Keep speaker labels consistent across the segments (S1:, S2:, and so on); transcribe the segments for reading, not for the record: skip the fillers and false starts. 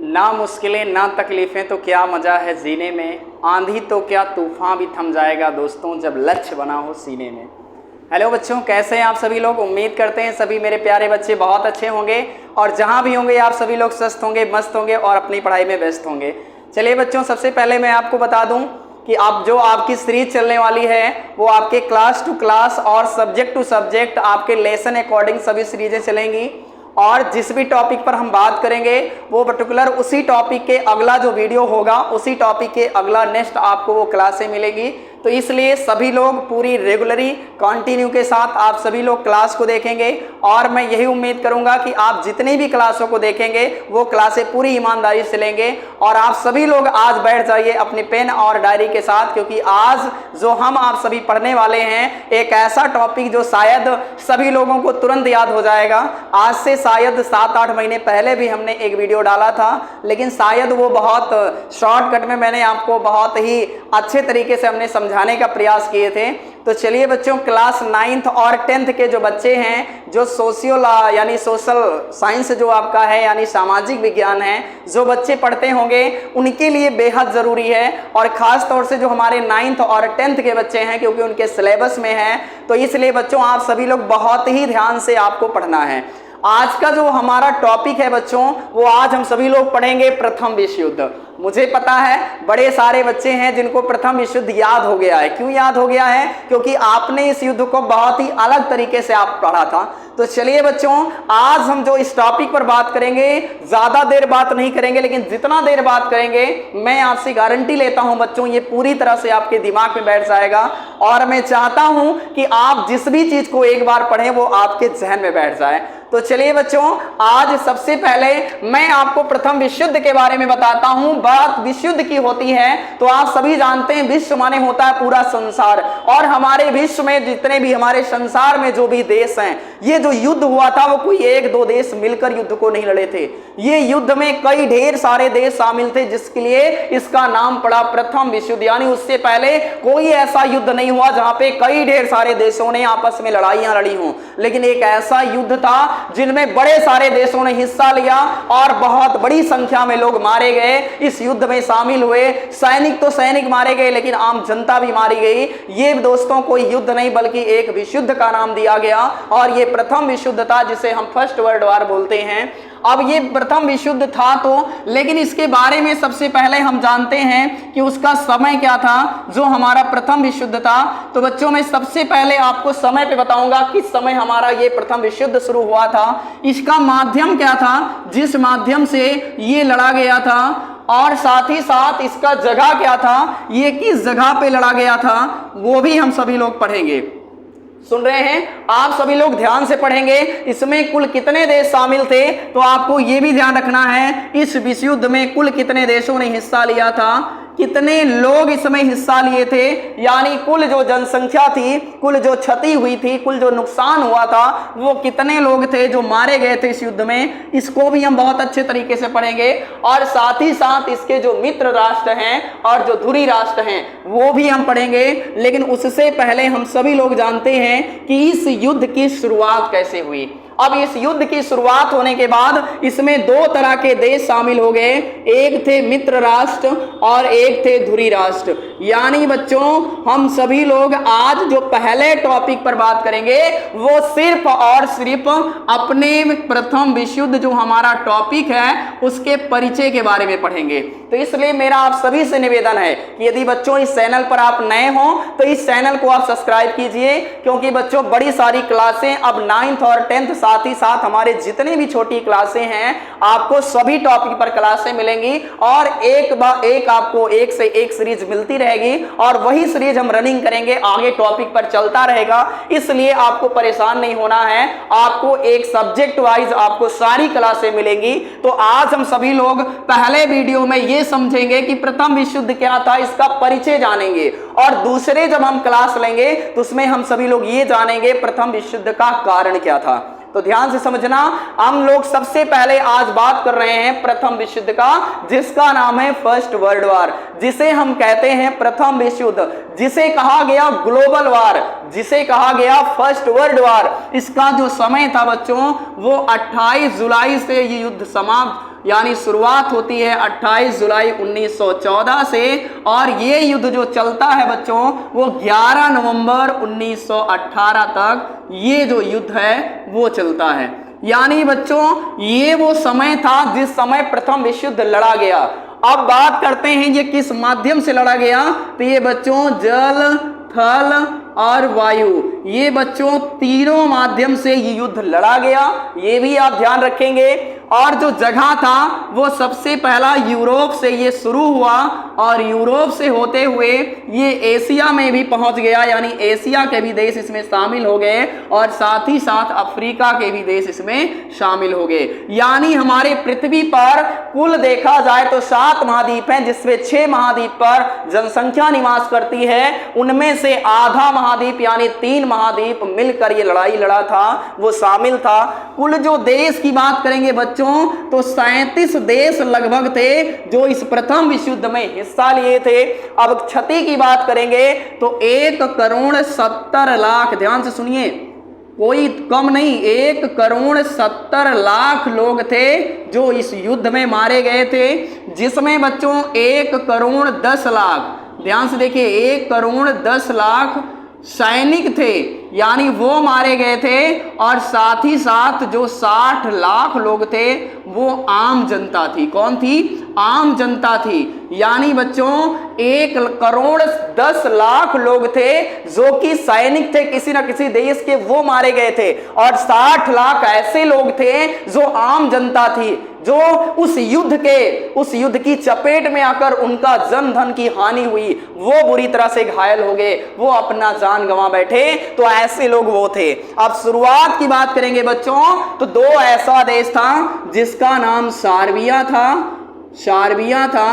S1: ना मुश्किलें ना तकलीफ़ें तो क्या मज़ा है जीने में, आंधी तो क्या तूफ़ान भी थम जाएगा दोस्तों जब लक्ष्य बना हो सीने में। हेलो बच्चों, कैसे हैं आप सभी लोग। उम्मीद करते हैं सभी मेरे प्यारे बच्चे बहुत अच्छे होंगे और जहां भी होंगे आप सभी लोग स्वस्थ होंगे, मस्त होंगे और अपनी पढ़ाई में व्यस्त होंगे। चलिए बच्चों, सबसे पहले मैं आपको बता दूं कि आप जो आपकी सीरीज चलने वाली है वो आपके क्लास टू क्लास और सब्जेक्ट टू सब्जेक्ट आपके लेसन अकॉर्डिंग सभी सीरीजें चलेंगी और जिस भी टॉपिक पर हम बात करेंगे वो पर्टिकुलर उसी टॉपिक के अगला जो वीडियो होगा उसी टॉपिक के अगला नेक्स्ट आपको वो क्लासें मिलेगी। तो इसलिए सभी लोग पूरी रेगुलरी कंटिन्यू के साथ आप सभी लोग क्लास को देखेंगे और मैं यही उम्मीद करूंगा कि आप जितनी भी क्लासों को देखेंगे वो क्लासें पूरी ईमानदारी से लेंगे। और आप सभी लोग आज बैठ जाइए अपने पेन और डायरी के साथ, क्योंकि आज जो हम आप सभी पढ़ने वाले हैं एक ऐसा टॉपिक जो शायद सभी लोगों को तुरंत याद हो जाएगा। आज से शायद 7-8 महीने पहले भी हमने एक वीडियो डाला था, लेकिन शायद वो बहुत शॉर्टकट में मैंने आपको बहुत ही अच्छे तरीके से हमने समझाने का प्रयास किए थे। तो चलिए बच्चों, क्लास 9th और 10th के जो बच्चे हैं जो यानी सोशल साइंस जो आपका है यानी सामाजिक विज्ञान है, जो बच्चे पढ़ते होंगे उनके लिए बेहद ज़रूरी है। और ख़ास तौर से जो हमारे 9th और 10th के बच्चे हैं क्योंकि उनके सिलेबस में है, तो इसलिए बच्चों आप सभी लोग बहुत ही ध्यान से आपको पढ़ना है। आज का जो हमारा टॉपिक है बच्चों वो आज हम सभी लोग पढ़ेंगे प्रथम विश्व युद्ध। मुझे पता है बड़े सारे बच्चे हैं जिनको प्रथम विश्व युद्ध याद हो गया है। क्यों याद हो गया है? क्योंकि आपने इस युद्ध को बहुत ही अलग तरीके से आप पढ़ा था। तो चलिए बच्चों, आज हम जो इस टॉपिक पर बात करेंगे ज्यादा देर बात नहीं करेंगे, लेकिन जितना देर बात करेंगे मैं आपसे गारंटी लेता हूं बच्चों ये पूरी तरह से आपके दिमाग में बैठ जाएगा। और मैं चाहता हूं कि आप जिस भी चीज को एक बार पढ़ें वो आपके जहन में बैठ जाए। तो चलिए बच्चों, आज सबसे पहले मैं आपको प्रथम विश्व युद्ध के बारे में बताता हूं। बात विश्व युद्ध की होती है तो आप सभी जानते हैं विश्व माने होता है पूरा संसार, और हमारे विश्व में जितने भी हमारे संसार में जो भी देश हैं, ये जो युद्ध हुआ था वो कोई 1-2 देश मिलकर युद्ध को नहीं लड़े थे। ये युद्ध में कई ढेर सारे देश शामिल थे, जिसके लिए इसका नाम पड़ा प्रथम विश्व युद्ध। यानी उससे पहले कोई ऐसा युद्ध नहीं हुआ जहां पे कई ढेर सारे देशों ने आपस में लड़ाइयां लड़ी हों, लेकिन एक ऐसा युद्ध था जिनमें बड़े सारे देशों ने हिस्सा लिया और बहुत बड़ी संख्या में लोग मारे गए, इस युद्ध में शामिल हुए। सैनिक तो सैनिक मारे गए लेकिन आम जनता भी मारी गई। ये दोस्तों कोई युद्ध नहीं बल्कि एक विश्व युद्ध का नाम दिया गया और ये प्रथम विश्व युद्ध था जिसे हम फर्स्ट वर्ल्ड वॉर बोलते हैं। अब ये प्रथम विश्व युद्ध था तो, लेकिन इसके बारे में सबसे पहले हम जानते हैं कि उसका समय क्या था जो हमारा प्रथम विश्व युद्ध था। तो बच्चों मैं सबसे पहले आपको समय पे बताऊंगा किस समय हमारा ये प्रथम विश्व युद्ध शुरू हुआ था, इसका माध्यम क्या था जिस माध्यम से ये लड़ा गया था, और साथ ही साथ इसका जगह क्या था, ये किस जगह पे लड़ा गया था, वो भी हम सभी लोग पढ़ेंगे। सुन रहे हैं आप सभी लोग, ध्यान से पढ़ेंगे। इसमें कुल कितने देश शामिल थे तो आपको यह भी ध्यान रखना है इस विश्व युद्ध में कुल कितने देशों ने हिस्सा लिया था, कितने लोग इसमें हिस्सा लिए थे, यानी कुल जो जनसंख्या थी, कुल जो क्षति हुई थी, कुल जो नुकसान हुआ था, वो कितने लोग थे जो मारे गए थे इस युद्ध में, इसको भी हम बहुत अच्छे तरीके से पढ़ेंगे। और साथ ही साथ इसके जो मित्र राष्ट्र हैं और जो धुरी राष्ट्र हैं वो भी हम पढ़ेंगे। लेकिन उससे पहले हम सभी लोग जानते हैं कि इस युद्ध की शुरुआत कैसे हुई। अब इस युद्ध की शुरुआत होने के बाद इसमें 2 तरह के देश शामिल हो गए, एक थे मित्र राष्ट्र और एक थे धुरी राष्ट्र। यानी बच्चों हम सभी लोग आज जो पहले टॉपिक पर बात करेंगे वो सिर्फ और सिर्फ अपने प्रथम विश्व युद्ध जो हमारा टॉपिक है उसके परिचय के बारे में पढ़ेंगे। तो इसलिए मेरा आप सभी से निवेदन है कि यदि बच्चों इस चैनल पर आप नए हो तो इस चैनल को आप सब्सक्राइब कीजिए, क्योंकि बच्चों बड़ी सारी क्लासें अब 9th और 10th साथ ही साथ हमारे जितने भी छोटी क्लासें हैं आपको सभी टॉपिक पर क्लासें मिलेंगी और एक आपको एक से एक सीरीज मिलती रहेगी और वही सीरीज हम रनिंग करेंगे, आगे टॉपिक पर चलता रहेगा। इसलिए आपको परेशान नहीं होना है, आपको एक सब्जेक्ट वाइज आपको सारी क्लासें मिलेंगी। तो आज हम सभी लोग पहले वीडियो में ये समझेंगे कि प्रथम विश्व युद्ध क्या था, इसका परिचय जानेंगे, और दूसरे जब हम क्लास लेंगे तो उसमें हम सभी लोग ये जानेंगे प्रथम विश्व युद्ध का कारण क्या था। तो ध्यान से समझना, हम लोग सबसे पहले आज बात कर रहे हैं प्रथम विश्व युद्ध का, जिसका नाम है फर्स्ट वर्ल्ड वॉर, जिसे हम कहते हैं प्रथम विश्व युद्ध, जिसे कहा गया ग्लोबल वॉर, जिसे कहा गया फर्स्ट वर्ल्ड वॉर। इसका जो समय था बच्चों वो 28 जुलाई से ये युद्ध समाप्त यानी शुरुआत होती है 28 जुलाई 1914 से और ये युद्ध जो चलता है बच्चों वो 11 नवंबर 1918 तक ये जो युद्ध है वो चलता है। यानी बच्चों ये वो समय था जिस समय प्रथम विश्व युद्ध लड़ा गया। अब बात करते हैं ये किस माध्यम से लड़ा गया, तो ये बच्चों जल, थल और वायु, ये बच्चों तीनों माध्यम से ये युद्ध लड़ा गया, ये भी आप ध्यान रखेंगे। और जो जगह था वो सबसे पहला यूरोप से ये शुरू हुआ और यूरोप से होते हुए ये एशिया में भी पहुंच गया, यानी एशिया के भी देश इसमें शामिल हो गए और साथ ही साथ अफ्रीका के भी देश इसमें शामिल हो गए। यानी हमारे पृथ्वी पर कुल देखा जाए तो 7 महाद्वीप हैं, जिसमें 6 महाद्वीप पर जनसंख्या निवास करती है, उनमें से आधा महाद्वीप यानी 3 महाद्वीप मिलकर ये लड़ाई लड़ा था, वो शामिल था। कुल जो देश की बात करेंगे बच्चों तो 37 देश लगभग थे जो इस प्रथम विश्व युद्ध में हिस्सा लिए थे। अब क्षति की बात करेंगे तो 1,70,00,000, ध्यान से सुनिए, कोई कम नहीं, 1,70,00,000 लोग थे जो इस युद्ध में मारे गए थे, जिसमें बच्चों 1,10,00,000, ध्यान से देखिए, 1,10,00,000 सैनिक थे, यानी वो मारे गए थे। और साथ ही साथ जो 60 लाख लोग थे वो आम जनता थी। कौन थी? आम जनता थी। यानी बच्चों 1,10,00,000 लोग थे जो कि सैनिक थे किसी न किसी देश के, वो मारे गए थे। और 60 लाख ऐसे लोग थे जो आम जनता थी, जो उस युद्ध की चपेट में आकर उनका जन धन की हानि हुई, वो बुरी तरह से घायल हो गए, वो अपना जान गंवा बैठे। तो ऐसे लोग वो थे। अब शुरुआत की बात करेंगे बच्चों तो 2 ऐसा देश था जिसका नाम सार्बिया था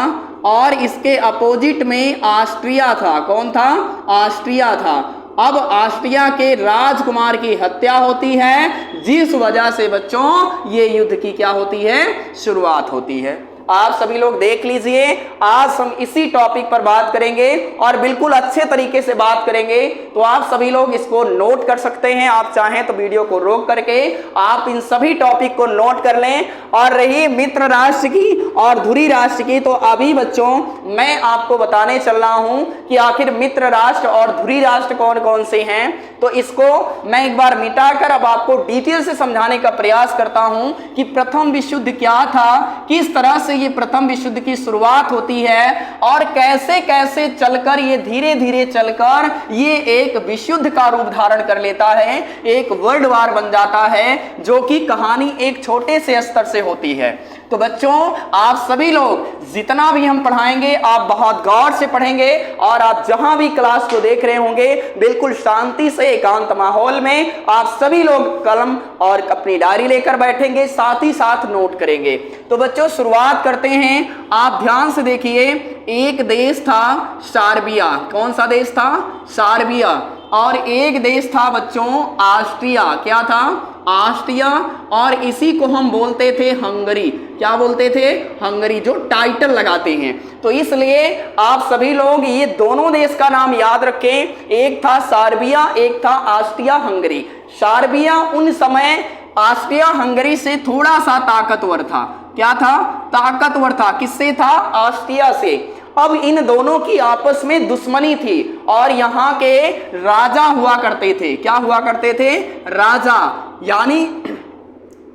S1: और इसके अपोजिट में ऑस्ट्रिया था। कौन था? ऑस्ट्रिया था। अब ऑस्ट्रिया के राजकुमार की हत्या होती है, जिस वजह से बच्चों ये युद्ध की क्या होती है? शुरुआत होती है। आप सभी लोग देख लीजिए, आज हम इसी टॉपिक पर बात करेंगे और बिल्कुल अच्छे तरीके से बात करेंगे। तो आप सभी लोग इसको नोट कर सकते हैं, आप चाहें तो वीडियो को रोक करके आप इन सभी टॉपिक को नोट कर लें। और रही मित्र राष्ट्र की और धुरी राष्ट्र की, तो अभी बच्चों मैं आपको बताने चल रहा हूं कि आखिर मित्र राष्ट्र और धुरी राष्ट्र कौन कौन से हैं। तो इसको मैं एक बार मिटाकर अब आपको डिटेल से समझाने का प्रयास करता हूं कि प्रथम विश्व युद्ध क्या था, किस तरह से ये प्रथम विश्व युद्ध की शुरुआत होती है और कैसे कैसे चलकर ये धीरे धीरे चलकर ये एक विश्व युद्ध का रूप धारण कर लेता है, एक वर्ल्ड वार बन जाता है, जो कि कहानी एक छोटे से स्तर से होती है। तो बच्चों आप सभी लोग जितना भी हम पढ़ाएंगे आप बहुत गौर से पढ़ेंगे और आप जहां भी क्लास को देख रहे होंगे बिल्कुल शांति से एकांत माहौल में आप सभी लोग कलम और अपनी डायरी लेकर बैठेंगे, साथ ही साथ नोट करेंगे। तो बच्चों शुरुआत करते हैं, आप ध्यान से देखिए। एक देश था सार्बिया। कौन सा देश था? सार्बिया। और एक देश था बच्चों ऑस्ट्रिया। क्या था? ऑस्ट्रिया। और इसी को हम बोलते थे हंगरी। क्या बोलते थे? हंगरी, जो टाइटल लगाते हैं। तो इसलिए आप सभी लोग ये दोनों देश का नाम याद रखें, एक था सार्बिया, एक था ऑस्ट्रिया हंगरी। सार्बिया उन समय ऑस्ट्रिया हंगरी से थोड़ा सा ताकतवर था। क्या था? ताकतवर था। किससे था? ऑस्ट्रिया से। अब इन दोनों की आपस में दुश्मनी थी और यहाँ के राजा हुआ करते थे। क्या हुआ करते थे? राजा। यानी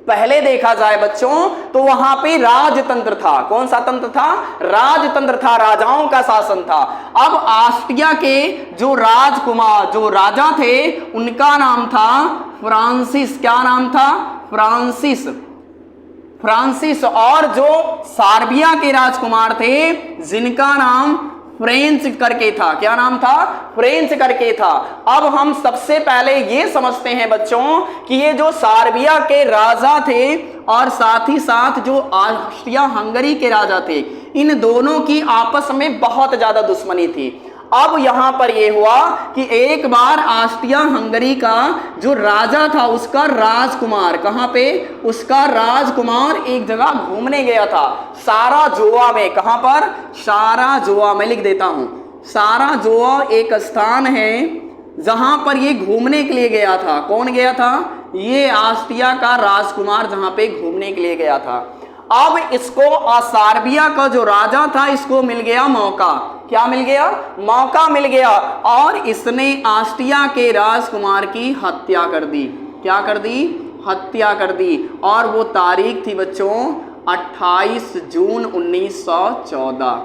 S1: पहले देखा जाए बच्चों तो वहां पे राजतंत्र था। कौन सा तंत्र था? राजतंत्र था, राजाओं का शासन था। अब ऑस्ट्रिया के जो राजकुमार, जो राजा थे, उनका नाम था फ्रांसिस। क्या नाम था? फ्रांसिस। और जो सार्बिया के राजकुमार थे जिनका नाम फ्रेंच करके था। क्या नाम था? फ्रेंच करके था। अब हम सबसे पहले ये समझते हैं बच्चों कि ये जो सार्बिया के राजा थे और साथ ही साथ जो ऑस्ट्रिया हंगरी के राजा थे, इन दोनों की आपस में बहुत ज्यादा दुश्मनी थी। अब यहां पर यह हुआ कि एक बार ऑस्ट्रिया हंगरी का जो राजा था उसका राजकुमार, कहां पे? उसका राजकुमार एक जगह घूमने गया था साराजोवा में। कहां पर? साराजोवा। मैं लिख देता हूं, साराजोवा एक स्थान है जहां पर ये घूमने के लिए गया था। कौन गया था? ये ऑस्ट्रिया का राजकुमार जहां पे घूमने के लिए गया था। अब इसको सार्बिया का जो राजा था इसको मिल गया मौका। क्या मिल गया? मौका मिल गया और इसने ऑस्ट्रिया के राजकुमार की हत्या कर दी। क्या कर दी? हत्या कर दी। और वो तारीख थी बच्चों 28 जून 1914।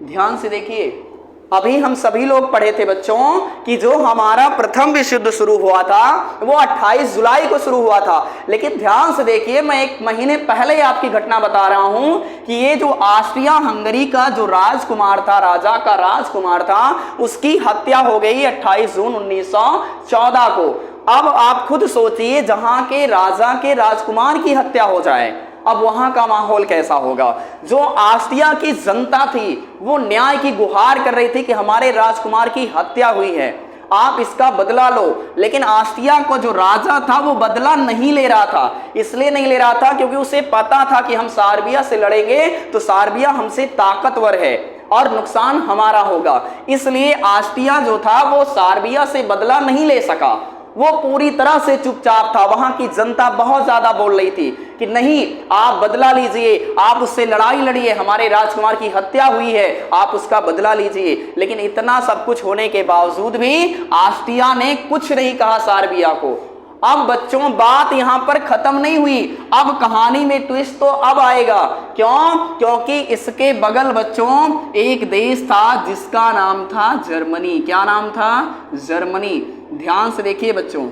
S1: ध्यान से देखिए, अभी हम सभी लोग पढ़े थे बच्चों कि जो हमारा प्रथम विश्व युद्ध शुरू हुआ था वो 28 जुलाई को शुरू हुआ था। लेकिन ध्यान से देखिए, मैं 1 महीने पहले आपकी घटना बता रहा हूं कि ये जो ऑस्ट्रिया हंगरी का जो राजकुमार था, राजा का राजकुमार था, उसकी हत्या हो गई 28 जून 1914 को। अब आप खुद सोचिए, जहां के राजा के राजकुमार की हत्या हो जाए, अब वहां का माहौल कैसा होगा। जो ऑस्ट्रिया की जनता थी वो न्याय की गुहार कर रही थी कि हमारे राजकुमार की हत्या हुई है, आप इसका बदला लो। लेकिन ऑस्ट्रिया को जो राजा था वो बदला नहीं ले रहा था। इसलिए नहीं ले रहा था क्योंकि उसे पता था कि हम सार्बिया से लड़ेंगे तो सार्बिया हमसे ताकतवर है और नुकसान हमारा होगा। इसलिए ऑस्ट्रिया जो था वो सार्बिया से बदला नहीं ले सका, वो पूरी तरह से चुपचाप था। वहां की जनता बहुत ज्यादा बोल रही थी कि नहीं, आप बदला लीजिए, आप उससे लड़ाई लड़िए, हमारे राजकुमार की हत्या हुई है, आप उसका बदला लीजिए। लेकिन इतना सब कुछ होने के बावजूद भी ऑस्ट्रिया ने कुछ नहीं कहा सार्बिया को। अब बच्चों बात यहां पर खत्म नहीं हुई, अब कहानी में ट्विस्ट तो अब आएगा। क्यों? क्योंकि इसके बगल बच्चों एक देश था जिसका नाम था जर्मनी। क्या नाम था? जर्मनी। ध्यान से देखिए बच्चों,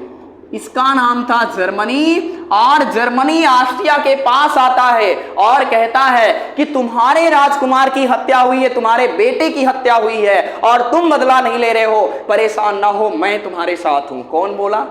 S1: इसका नाम था जर्मनी। और जर्मनी ऑस्ट्रिया के पास आता है और कहता है कि तुम्हारे राजकुमार की हत्या हुई है, तुम्हारे बेटे की हत्या हुई है और तुम बदला नहीं ले रहे हो, परेशान ना हो, मैं तुम्हारे साथ हूं। कौन बोला?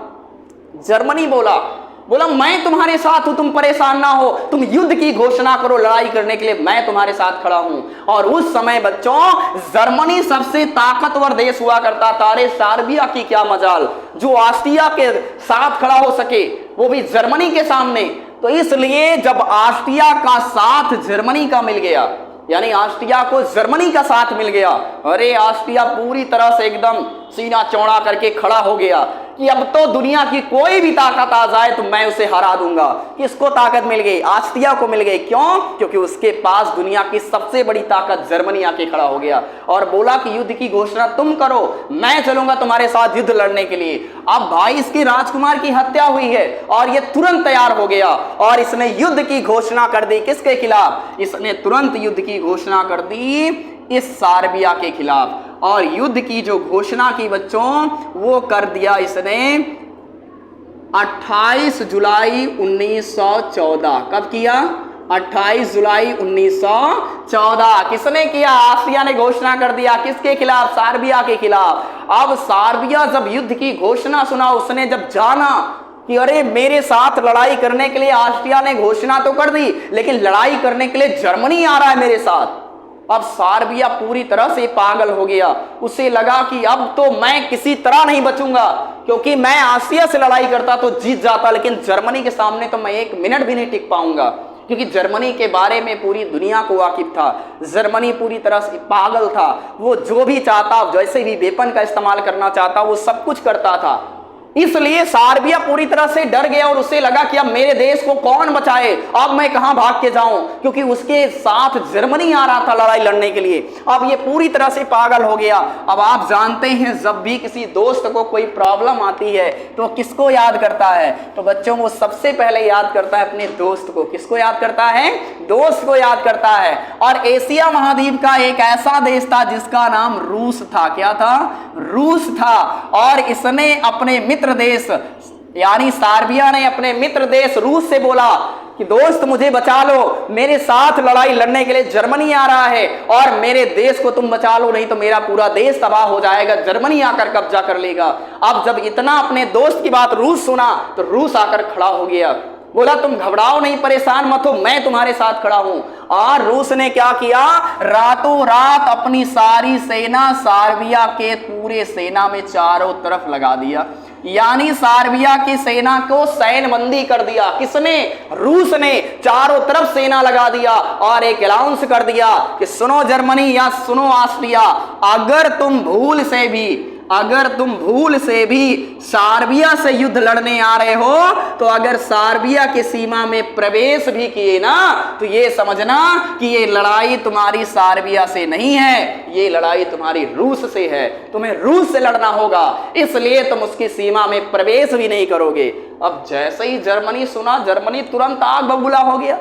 S1: जर्मनी बोला मैं तुम्हारे साथ हूं, तुम परेशान ना हो, तुम युद्ध की घोषणा करो, लड़ाई करने के लिए मैं तुम्हारे साथ खड़ा हूं। और उस समय बच्चों जर्मनी सबसे ताकतवर देश हुआ करता था। अरे सार्बिया की क्या मजाल जो ऑस्ट्रिया के साथ खड़ा हो सके, वो भी जर्मनी के सामने। तो इसलिए जब ऑस्ट्रिया का साथ जर्मनी का मिल गया, यानी ऑस्ट्रिया को जर्मनी का साथ मिल गया, अरे ऑस्ट्रिया पूरी तरह से एकदम सीना चौड़ा करके खड़ा हो गया कि अब तो दुनिया की कोई भी ताकत आ जाए तो मैं उसे हरा दूंगा। किसको ताकत मिल गई? ऑस्ट्रिया को मिल गई। क्यों? क्योंकि उसके पास दुनिया की सबसे बड़ी ताकत जर्मनी आके खड़ा हो गया और बोला कि युद्ध की घोषणा तुम करो, मैं चलूंगा तुम्हारे साथ युद्ध लड़ने के लिए। अब भाई इसके राजकुमार की हत्या हुई है और ये तुरंत तैयार हो गया और इसने युद्ध की घोषणा कर दी। किसके खिलाफ? इसने तुरंत युद्ध की घोषणा कर दी इस सार्बिया के खिलाफ। और युद्ध की जो घोषणा की बच्चों वो कर दिया इसने 28 जुलाई 1914। कब किया? 28 जुलाई 1914। किसने किया? ऑस्ट्रिया ने घोषणा कर दिया। किसके खिलाफ? सार्बिया के खिलाफ। अब सार्बिया जब युद्ध की घोषणा सुना, उसने जब जाना कि अरे मेरे साथ लड़ाई करने के लिए ऑस्ट्रिया ने घोषणा तो कर दी, लेकिन लड़ाई करने के लिए जर्मनी आ रहा है मेरे साथ। अब सार्बिया पूरी तरह से पागल हो गया। उसे लगा कि अब तो मैं किसी तरह नहीं बचूंगा, क्योंकि मैं ऑस्ट्रिया से लड़ाई करता तो जीत जाता, लेकिन जर्मनी के सामने तो मैं 1 मिनट भी नहीं टिक पाऊंगा। क्योंकि जर्मनी के बारे में पूरी दुनिया को वाकिफ था। जर्मनी पूरी तरह से पागल था, वो जो भी चाहता, जैसे भी वेपन का इस्तेमाल करना चाहता, वो सब कुछ करता था। इसलिए सार्बिया पूरी तरह से डर गया और उसे लगा कि अब मेरे देश को कौन बचाए, अब मैं कहां भाग के जाऊं, क्योंकि उसके साथ जर्मनी आ रहा था लड़ाई लड़ने के लिए। अब ये पूरी तरह से पागल हो गया। अब आप जानते हैं जब भी किसी दोस्त को कोई प्रॉब्लम आती है तो किसको याद करता है? तो बच्चों वो सबसे पहले याद करता है अपने दोस्त को। किसको याद करता है? दोस्त को याद करता है। और एशिया महाद्वीप का एक ऐसा देश था जिसका नाम रूस था। क्या था? रूस था। और इसने अपने मित्र देश यानी सार्बिया ने अपने मित्र देश रूस से बोला कि दोस्त मुझे बचा लो, मेरे साथ लड़ाई लड़ने के लिए जर्मनी आ रहा है और मेरे देश को तुम बचा लो, नहीं तो मेरा पूरा देश तबाह हो जाएगा, जर्मनी आकर कब्जा कर लेगा। अब जब इतना अपने दोस्त की बात रूस सुना तो रूस आकर खड़ा हो गया, बोला तुम घबराओ नहीं, परेशान मत हो, मैं तुम्हारे साथ खड़ा हूं। और रूस ने क्या किया? रातों रात अपनी सारी सेना सार्बिया के पूरे सेना में चारों तरफ लगा दिया, यानी सार्बिया की सेना को सैन्यबंदी कर दिया। किसने? रूस ने चारों तरफ सेना लगा दिया और एक अनाउंस कर दिया कि सुनो जर्मनी या सुनो ऑस्ट्रिया, अगर तुम भूल से भी अगर तुम भूल से भी सार्बिया से युद्ध लड़ने आ रहे हो, तो अगर सार्बिया की सीमा में प्रवेश भी किए ना, तो ये समझना कि ये लड़ाई तुम्हारी सार्बिया से नहीं है, ये लड़ाई तुम्हारी रूस से है। तुम्हें रूस से लड़ना होगा, इसलिए तुम उसकी सीमा में प्रवेश भी नहीं करोगे। अब जैसे ही जर्मनी सुना, जर्मनी तुरंत आग बबूला हो गया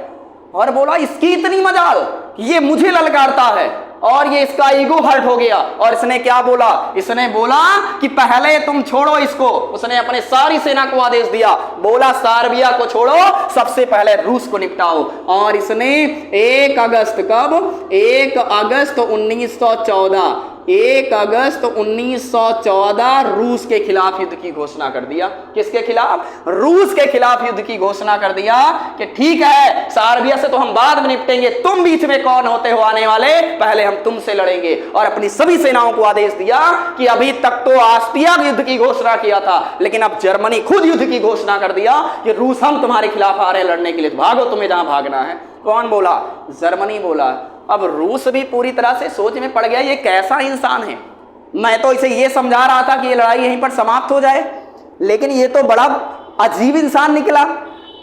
S1: और बोला इसकी इतनी मजाल, ये मुझे ललकारता है, और ये इसका ईगो हर्ट हो गया। और इसने क्या बोला? इसने बोला कि पहले तुम छोड़ो इसको। उसने अपने सारी सेना को आदेश दिया, बोला सार्बिया को छोड़ो, सबसे पहले रूस को निपटाओ। और इसने 1 अगस्त, कब? 1 अगस्त 1914, 1 अगस्त 1914 रूस के खिलाफ युद्ध की घोषणा कर दिया। किसके खिलाफ? रूस के खिलाफ युद्ध की घोषणा कर दिया कि ठीक है, सार्बिया से तो हम बाद में निपटेंगे, तुम बीच में कौन होते हो आने वाले, पहले हम तुमसे लड़ेंगे। और अपनी सभी सेनाओं को आदेश दिया कि अभी तक तो ऑस्ट्रिया युद्ध की घोषणा किया था, लेकिन अब जर्मनी खुद युद्ध की घोषणा कर दिया कि रूस हम तुम्हारे खिलाफ आ रहे हैं लड़ने के लिए, भागो, तुम्हें जहां भागना है। कौन बोला? जर्मनी बोला। अब रूस भी पूरी तरह से सोच में पड़ गया, ये कैसा इंसान है। मैं तो इसे ये समझा रहा था कि ये लड़ाई यहीं पर समाप्त हो जाए, लेकिन ये तो बड़ा अजीब इंसान निकला।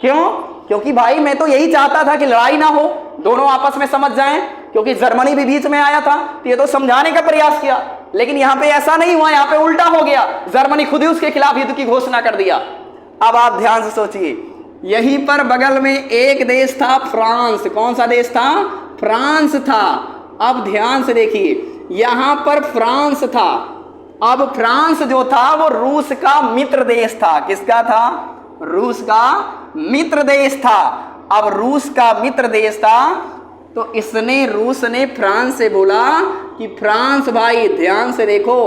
S1: क्यों? क्योंकि भाई मैं तो यही चाहता था कि लड़ाई ना हो, दोनों आपस में समझ जाएं, क्योंकि जर्मनी भी बीच में आया था, तो ये तो समझाने का प्रयास किया, लेकिन यहां पे ऐसा नहीं हुआ, यहां पे उल्टा हो गया। जर्मनी खुद ही उसके खिलाफ युद्ध की घोषणा कर दिया। अब आप ध्यान से सोचिए, यहीं पर बगल में एक देश था, फ्रांस। कौन सा देश था? फ्रांस था। अब ध्यान से देखिए, यहां पर फ्रांस था। अब फ्रांस जो था वो रूस का मित्र देश था। किसका था? रूस का मित्र देश था। अब रूस का मित्र देश था, तो रूस ने फ्रांस से बोला कि फ्रांस भाई ध्यान से देखो,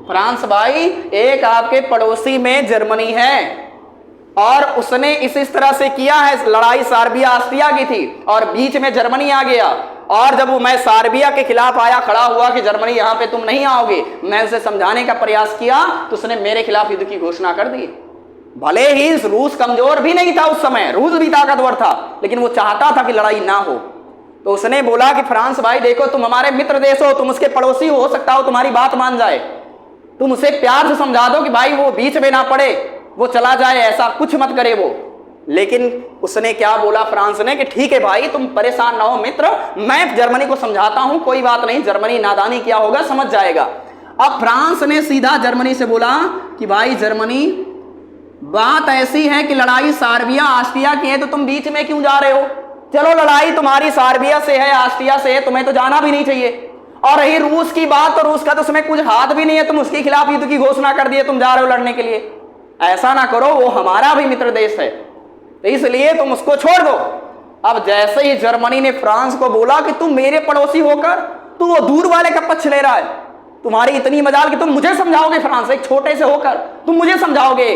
S1: फ्रांस भाई एक आपके पड़ोसी में जर्मनी है, और उसने इस तरह से किया है, लड़ाई सार्बिया ऑस्ट्रिया की थी और बीच में जर्मनी आ गया, और जब मैं सार्बिया के खिलाफ आया, खड़ा हुआ कि जर्मनी यहां पे तुम नहीं आओगे, मैं उसे समझाने का प्रयास किया तो उसने मेरे खिलाफ युद्ध की घोषणा कर दी। भले ही रूस कमजोर भी नहीं था उस समय, रूस भी ताकतवर था, लेकिन वो चाहता था कि लड़ाई ना हो। तो उसने बोला कि फ्रांस भाई देखो, तुम हमारे मित्र देश हो, तुम उसके पड़ोसी हो सकता हो तुम्हारी बात मान जाए, तुम उसे प्यार से समझा दो कि भाई वो बीच में ना पड़े, वो चला जाए, ऐसा कुछ मत करे वो। लेकिन उसने क्या बोला फ्रांस ने कि ठीक है भाई, तुम परेशान ना हो मित्र, मैं जर्मनी को समझाता हूं, कोई बात नहीं, जर्मनी नादानी क्या होगा समझ जाएगा। अब फ्रांस ने सीधा जर्मनी से बोला कि भाई जर्मनी, बात ऐसी है कि लड़ाई सार्बिया ऑस्ट्रिया की है, तो तुम बीच में क्यों जा रहे हो? चलो लड़ाई तुम्हारी सार्बिया से है, ऑस्ट्रिया से है, तुम्हें तो जाना भी नहीं चाहिए। और रही रूस की बात, तो रूस का तो उसमें कुछ हाथ भी नहीं है, तुम उसके खिलाफ युद्ध की घोषणा कर दिए, तुम जा रहे हो लड़ने के लिए। ऐसा ना करो, वो हमारा भी मित्र देश है, तो इसलिए तुम उसको छोड़ दो। अब जैसे ही जर्मनी ने फ्रांस को बोला कि तुम मेरे पड़ोसी होकर तू वो दूर वाले का पक्ष ले रहा है, तुम्हारी इतनी मजाल कि तुम मुझे समझाओगे, फ्रांस एक छोटे से होकर तुम मुझे समझाओगे।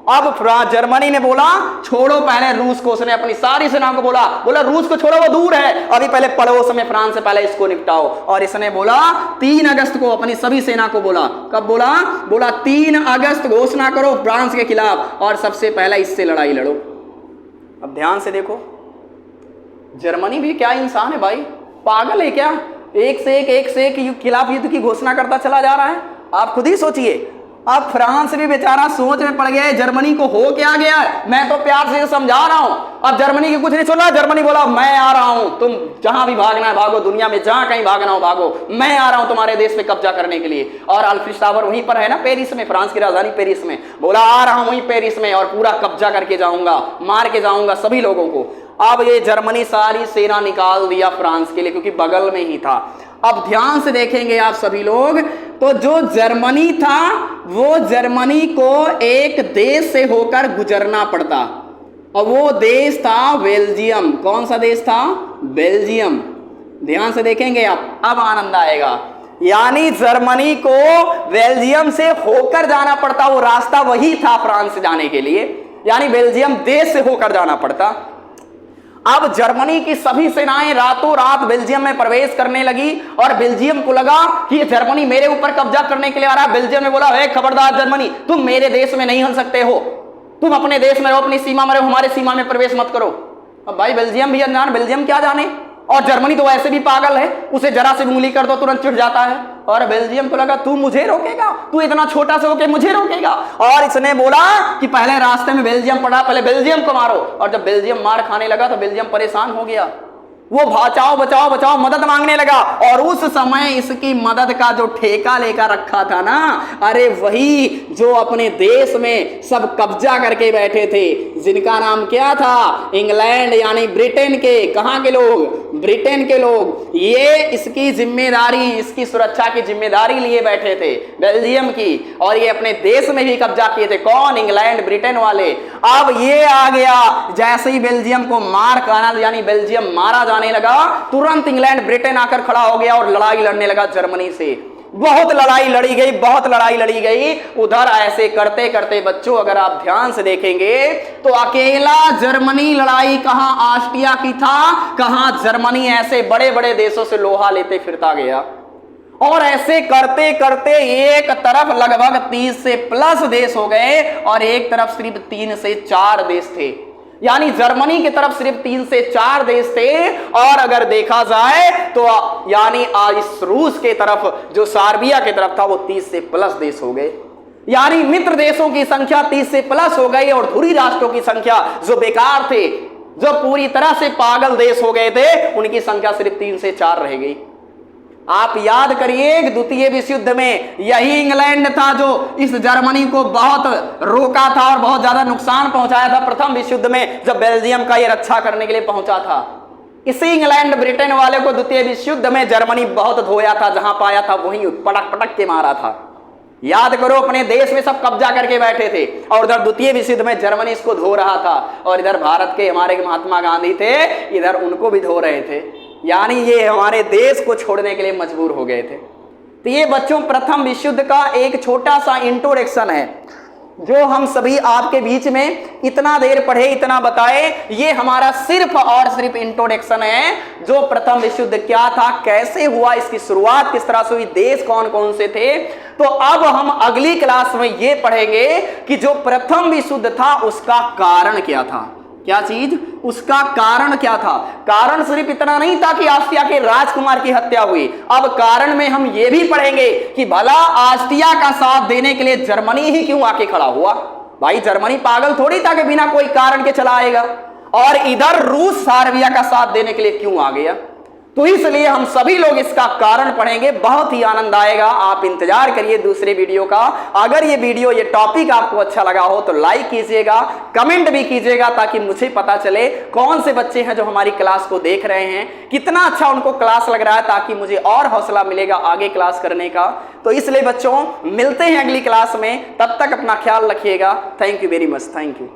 S1: अब जर्मनी ने बोला छोड़ो पहले रूस को, उसने अपनी सारी सेना को बोला रूस को छोड़ो, वो दूर है, अभी पहले पड़ोस में फ्रांस से पहले इसको निपटाओ। और इसने बोला 3 अगस्त को अपनी सभी सेना को बोला, कब बोला 3 अगस्त घोषणा करो फ्रांस के खिलाफ, और सबसे पहले इससे लड़ाई लड़ो। अब ध्यान से देखो, जर्मनी भी क्या इंसान है भाई, पागल है क्या? एक से एक खिलाफ युद्ध की घोषणा करता चला जा रहा है। आप खुद ही सोचिए। अब फ्रांस भी बेचारा सोच में पड़ गया है, जर्मनी को हो क्या गया है, मैं तो प्यार से समझा रहा हूं, अब जर्मनी की कुछ नहीं सुना। जर्मनी बोला मैं आ रहा हूं, तुम जहां भी भागना है भागो, दुनिया में जहां कहीं भागना हो भागो, मैं आ रहा हूं तुम्हारे देश पे कब्जा करने के लिए। और अल्फ्रेड टावर वहीं पर है ना, पेरिस में, फ्रांस की राजधानी पेरिस में, बोला आ रहा हूं वहीं पेरिस में और पूरा कब्जा करके जाऊंगा, मार के जाऊंगा सभी लोगों को। अब ये जर्मनी सारी सेना निकाल दिया फ्रांस के लिए, क्योंकि बगल में ही था। अब ध्यान से देखेंगे आप सभी लोग, तो जो जर्मनी था वो जर्मनी को एक देश से होकर गुजरना पड़ता, और वो देश था बेल्जियम। कौन सा देश था? बेल्जियम। ध्यान से देखेंगे आप, अब आनंद आएगा। यानी जर्मनी को बेल्जियम से होकर जाना पड़ता, वो रास्ता वही था फ्रांस जाने के लिए, यानी बेल्जियम देश से होकर जाना पड़ता। अब जर्मनी की सभी सेनाएं रातों रात बेल्जियम में प्रवेश करने लगी, और बेल्जियम को लगा कि ये जर्मनी मेरे ऊपर कब्जा करने के लिए आ रहा है। बेल्जियम ने बोला है खबरदार जर्मनी, तुम मेरे देश में नहीं हल सकते हो, तुम अपने देश में रहो, अपनी सीमा में रहो, हमारे सीमा में प्रवेश मत करो। अब भाई बेल्जियम भी अनजान, बेल्जियम क्या जाने, और जर्मनी तो वैसे भी पागल है, उसे जरा से उंगली कर दो तुरंत चिढ़ जाता है। और बेल्जियम को लगा तू मुझे रोकेगा, तू इतना छोटा सा होके मुझे रोकेगा, और इसने बोला कि पहले रास्ते में बेल्जियम पड़ा, पहले बेल्जियम को मारो। और जब बेल्जियम मार खाने लगा तो बेल्जियम परेशान हो गया, वो बचाओ बचाओ बचाओ मदद मांगने लगा। और उस समय इसकी मदद का जो ठेका लेकर रखा था ना, अरे वही जो अपने देश में सब कब्जा करके बैठे थे, जिनका नाम क्या था, इंग्लैंड यानी ब्रिटेन के, कहां के लोग, ब्रिटेन के लोग, ये इसकी जिम्मेदारी, इसकी सुरक्षा की जिम्मेदारी लिए बैठे थे बेल्जियम की, और ये अपने देश में भी कब्जा किए थे। कौन, इंग्लैंड ब्रिटेन वाले। अब ये आ गया, जैसे ही बेल्जियम को मार खाना यानी बेल्जियम मारा जाने लगा, तुरंत इंग्लैंड ब्रिटेन आकर खड़ा हो गया और लड़ाई लड़ने लगा जर्मनी से। बहुत लड़ाई लड़ी गई, बहुत लड़ाई लड़ी गई। उधर ऐसे करते करते बच्चों अगर आप ध्यान से देखेंगे तो अकेला जर्मनी लड़ाई कहां ऑस्ट्रिया की था, कहां जर्मनी ऐसे बड़े बड़े देशों से लोहा लेते फिरता गया। और ऐसे करते करते एक तरफ लगभग 30 से प्लस देश हो गए और एक तरफ सिर्फ 3 से 4 देश थे। यानी जर्मनी की तरफ सिर्फ 3 से 4 देश थे, और अगर देखा जाए तो यानी इस रूस के तरफ जो सर्बिया की तरफ था वो 30 से प्लस देश हो गए। यानी मित्र देशों की संख्या 30 से प्लस हो गई और धुरी राष्ट्रों की संख्या जो बेकार थे, जो पूरी तरह से पागल देश हो गए थे, उनकी संख्या सिर्फ 3 से 4 रह गई। आप याद करिए द्वितीय विश्व युद्ध में यही इंग्लैंड था जो इस जर्मनी को बहुत रोका था और बहुत ज्यादा नुकसान पहुंचाया था प्रथम विश्व युद्ध में, जब बेल्जियम का ये रक्षा करने के लिए पहुंचा था। इसी इंग्लैंड ब्रिटेन वाले को द्वितीय विश्व युद्ध में जर्मनी बहुत धोया था, जहां पाया था वहीं पटक पटक के मारा था। याद करो, अपने देश में सब कब्जा करके बैठे थे और उधर द्वितीय विश्व युद्ध में जर्मनी इसको धो रहा था, और इधर भारत के हमारे महात्मा गांधी थे, इधर उनको भी धो रहे थे। यानी ये हमारे देश को छोड़ने के लिए मजबूर हो गए थे। तो ये बच्चों प्रथम विश्व युद्ध का एक छोटा सा इंट्रोडक्शन है जो हम सभी आपके बीच में इतना देर पढ़े, इतना बताए। ये हमारा सिर्फ और सिर्फ इंट्रोडक्शन है, जो प्रथम विश्व युद्ध क्या था, कैसे हुआ, इसकी शुरुआत किस तरह से हुई, देश कौन कौन से थे। तो अब हम अगली क्लास में ये पढ़ेंगे कि जो प्रथम विश्व युद्ध था उसका कारण क्या था। क्या चीज, उसका कारण क्या था। कारण सिर्फ इतना नहीं था कि ऑस्ट्रिया के राजकुमार की हत्या हुई, अब कारण में हम ये भी पढ़ेंगे कि भला ऑस्ट्रिया का साथ देने के लिए जर्मनी ही क्यों आके खड़ा हुआ। भाई जर्मनी पागल थोड़ी था कि बिना कोई कारण के चला आएगा, और इधर रूस सर्बिया का साथ देने के लिए क्यों आ गया। तो इसलिए हम सभी लोग इसका कारण पढ़ेंगे, बहुत ही आनंद आएगा। आप इंतजार करिए दूसरे वीडियो का। अगर ये वीडियो, ये टॉपिक आपको अच्छा लगा हो तो लाइक कीजिएगा, कमेंट भी कीजिएगा, ताकि मुझे पता चले कौन से बच्चे हैं जो हमारी क्लास को देख रहे हैं, कितना अच्छा उनको क्लास लग रहा है, ताकि मुझे और हौसला मिलेगा आगे क्लास करने का। तो इसलिए बच्चों मिलते हैं अगली क्लास में, तब तक अपना ख्याल रखिएगा। Thank you very much, thank you.